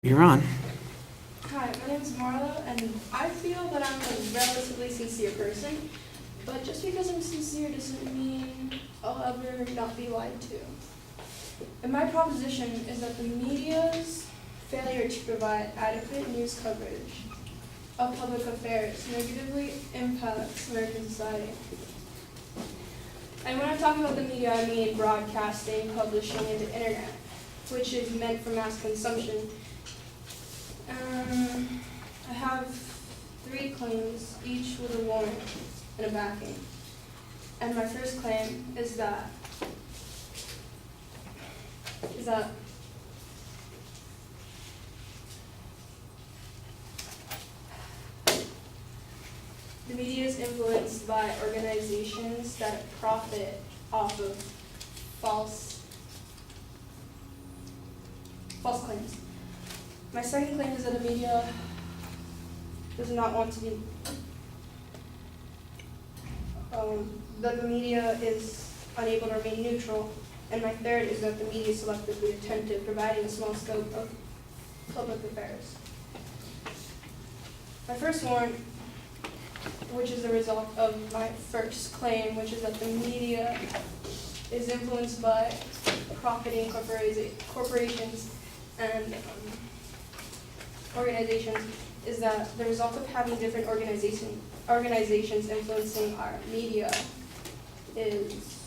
You're on. Hi, my name is Marla, and I feel that I'm a relatively sincere person, but just because I'm sincere doesn't mean I'll ever not be lied to. And my proposition is that the media's failure to provide adequate news coverage of public affairs negatively impacts American society. And when I talk about the media, I mean broadcasting, publishing, and the internet, which is meant for mass consumption. I have 3 claims, each with a warrant and a backing. And my first claim is that the media is influenced by organizations that profit off of false claims. My second claim is that the media does not want to be, that the media is unable to remain neutral. And my third is that the media is selectively attentive, providing a small scope of public affairs. My first warrant, which is the result of my first claim, which is that the media is influenced by profiting corporations and organizations, is that the result of having different organizations influencing our media is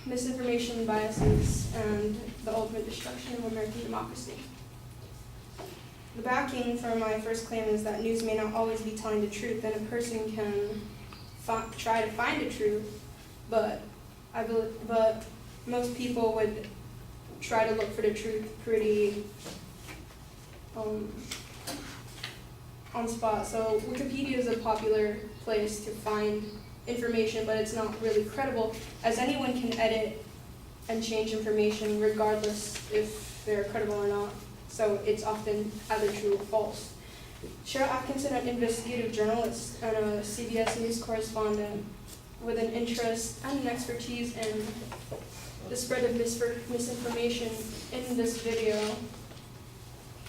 misinformation, biases, and the ultimate destruction of American democracy. The backing for my first claim is that news may not always be telling the truth, and a person can try to find the truth, but most people would try to look for the truth pretty on spot. So Wikipedia is a popular place to find information, but it's not really credible, as anyone can edit and change information regardless if they're credible or not. So it's often either true or false. Cheryl Atkinson, an investigative journalist and a CBS News correspondent with an interest and an expertise in the spread of misinformation in this video,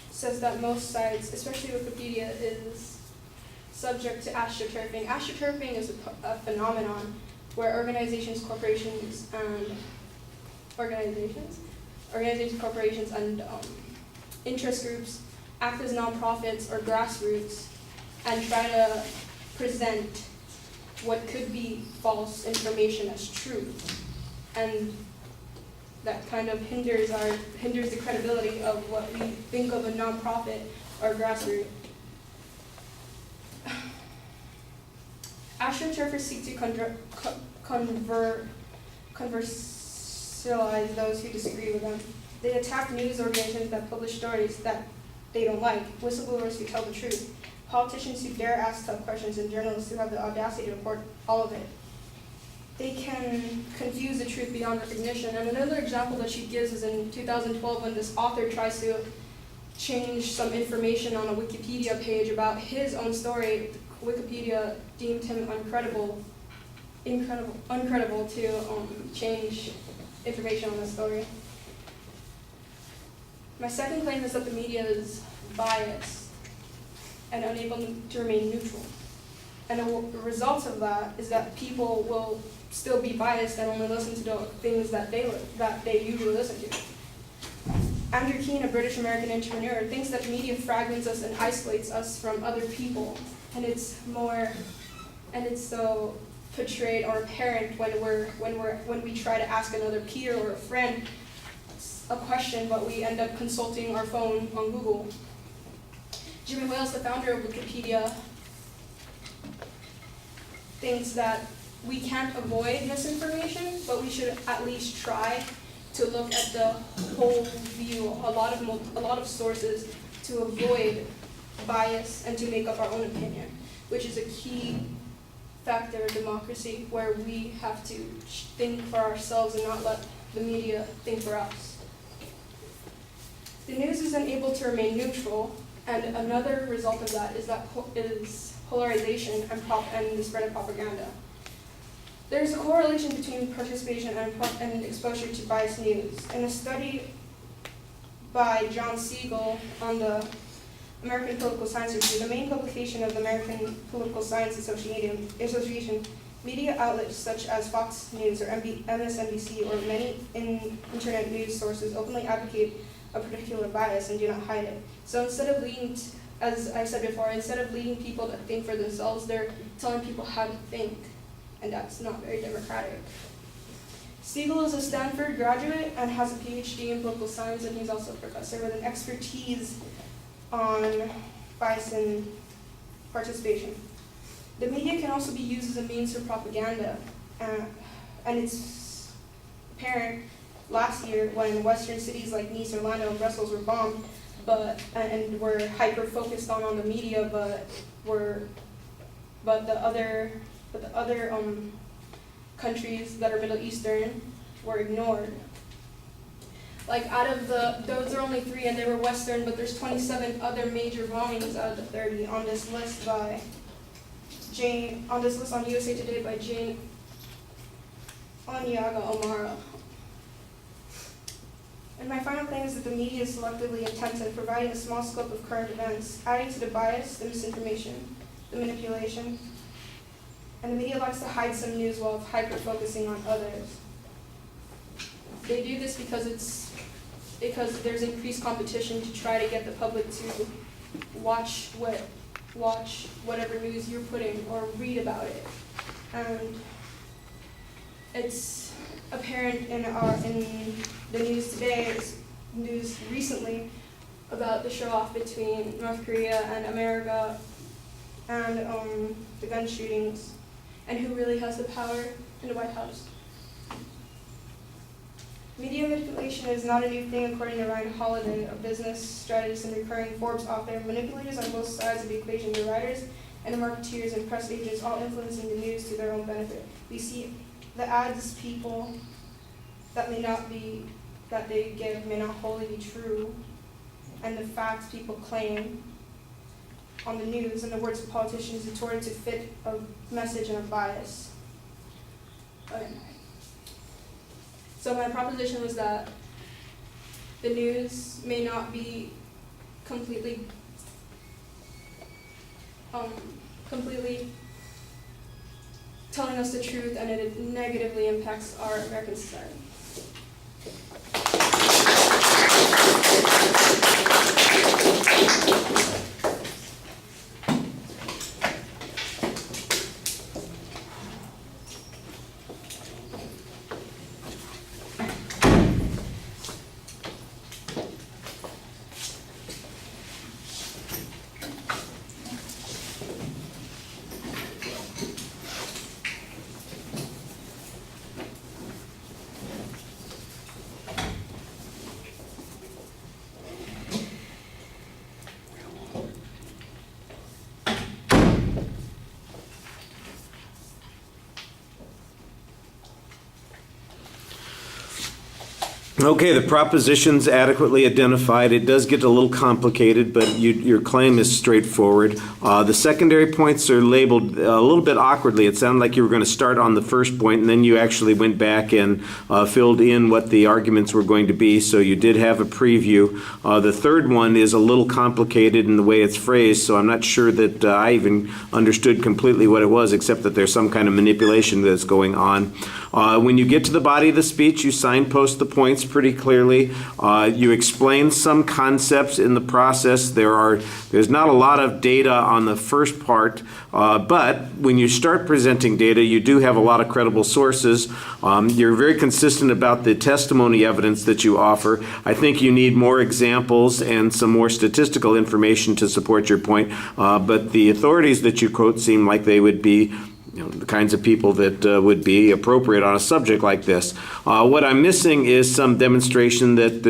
says that most sites, especially Wikipedia, is subject to astroturfing. Astroturfing is a phenomenon where organizations, corporations, and interest groups act as nonprofits or grassroots and try to present what could be false information as truth. And that kind of hinders the credibility of what we think of a nonprofit or grassroots. Astroturfers seek to conversialize those who disagree with them. They attack news organizations that publish stories that they don't like, whistleblowers who tell the truth, politicians who dare ask tough questions, and journalists who have the audacity to report all of it. They can confuse the truth beyond recognition. And another example that she gives is in 2012 when this author tries to change some information on a Wikipedia page about his own story. Wikipedia deemed him uncredible to change information on the story. My second claim is that the media is biased and unable to remain neutral. And the result of that is that people will still be biased and only listen to the things that they usually listen to. Andrew Keane, a British-American entrepreneur, thinks that media fragments us and isolates us from other people, and it's so portrayed or apparent when we try to ask another peer or a friend a question, but we end up consulting our phone on Google. Jimmy Wales, the founder of Wikipedia, thinks that we can't avoid misinformation, but we should at least try to look at the whole view, a lot of sources, to avoid bias and to make up our own opinion, which is a key factor in democracy, where we have to think for ourselves and not let the media think for us. The news is unable to remain neutral, and another result of that is polarization and the spread of propaganda. There's a correlation between participation and exposure to biased news. In a study by John Siegel on the American Political Science Review, the main publication of the American Political Science Association, media outlets such as Fox News or MSNBC or many internet news sources openly advocate a particular bias and do not hide it. So instead of leading, as I said before, instead of leading people to think for themselves, they're telling people how to think, and that's not very democratic. Siegel is a Stanford graduate and has a PhD in political science, and he's also a professor with an expertise on bias and participation. The media can also be used as a means for propaganda, and it's apparent last year when Western cities like Nice, Orlando, and Brussels were bombed, and were hyper-focused on the media, but the other countries that are Middle Eastern were ignored. Like those are only 3 and they were Western, but there's 27 other major bombings out of the 30 on this list on USA Today by Jane Onyaga-O'Mara. And my final claim is that the media is selectively intensive, providing a small scope of current events, adding to the bias, the misinformation, the manipulation, and the media likes to hide some news while hyper-focusing on others. They do this because there's increased competition to try to get the public to watch whatever news you're putting or read about it. And it's apparent in the news today, news recently about the show-off between North Korea and America and the gun shootings, and who really has the power in the White House. Media manipulation is not a new thing, according to Ryan Holiday, a business strategist and recurring Forbes author. Manipulators on both sides of the equation, the writers and the marketeers and press agents, all influencing the news to their own benefit. We see the ads people that they give may not wholly be true, and the facts people claim on the news, in the words of politicians, in order to fit a message and a bias. Okay. So my proposition was that the news may not be completely telling us the truth, and it negatively impacts our American society. Okay, the proposition's adequately identified. It does get a little complicated, but your claim is straightforward. The secondary points are labeled a little bit awkwardly. It sounded like you were going to start on the first point, and then you actually went back and filled in what the arguments were going to be, so you did have a preview. The third one is a little complicated in the way it's phrased, so I'm not sure that I even understood completely what it was, except that there's some kind of manipulation that's going on. When you get to the body of the speech, you signpost the points pretty clearly. You explain some concepts in the process. There's not a lot of data on the first part, but when you start presenting data, you do have a lot of credible sources. You're very consistent about the testimony evidence that you offer. I think you need more examples and some more statistical information to support your point, but the authorities that you quote seem like they would be the kinds of people that would be appropriate on a subject like this. What I'm missing is some demonstration that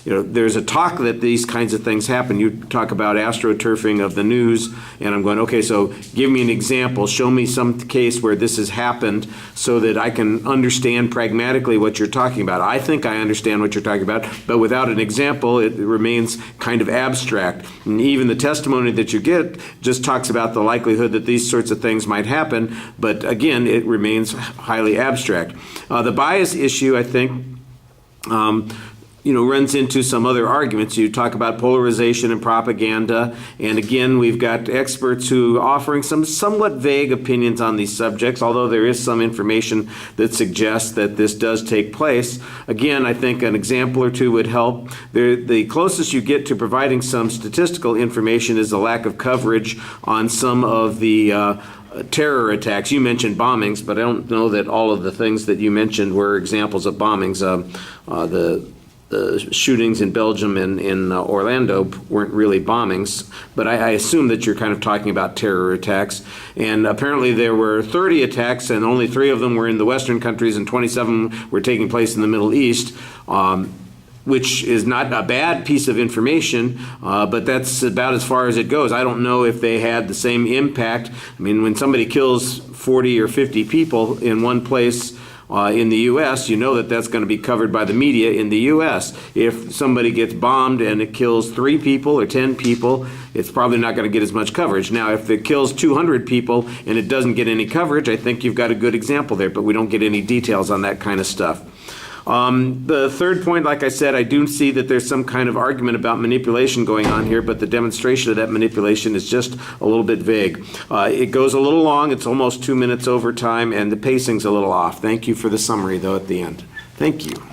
there's a talk that these kinds of things happen. You talk about astroturfing of the news, and I'm going, okay, so give me an example. Show me some case where this has happened so that I can understand pragmatically what you're talking about. I think I understand what you're talking about, but without an example, it remains kind of abstract. And even the testimony that you get just talks about the likelihood that these sorts of things might happen, but again, it remains highly abstract. The bias issue, I think, runs into some other arguments. You talk about polarization and propaganda, and again, we've got experts who are offering some somewhat vague opinions on these subjects, although there is some information that suggests that this does take place. Again, I think an example or two would help. The closest you get to providing some statistical information is the lack of coverage on some of the terror attacks. You mentioned bombings, but I don't know that all of the things that you mentioned were examples of bombings. The shootings in Belgium and in Orlando weren't really bombings, but I assume that you're kind of talking about terror attacks. And apparently there were 30 attacks, and only 3 of them were in the Western countries, and 27 were taking place in the Middle East. Which is not a bad piece of information, but that's about as far as it goes. I don't know if they had the same impact. I mean, when somebody kills 40 or 50 people in one place in the U.S., you know that that's going to be covered by the media in the U.S. If somebody gets bombed and it kills 3 people or 10 people, it's probably not going to get as much coverage. Now, if it kills 200 people and it doesn't get any coverage, I think you've got a good example there, but we don't get any details on that kind of stuff. The third point, like I said, I do see that there's some kind of argument about manipulation going on here, but the demonstration of that manipulation is just a little bit vague. It goes a little long. It's almost 2 minutes over time, and the pacing's a little off. Thank you for the summary, though, at the end. Thank you.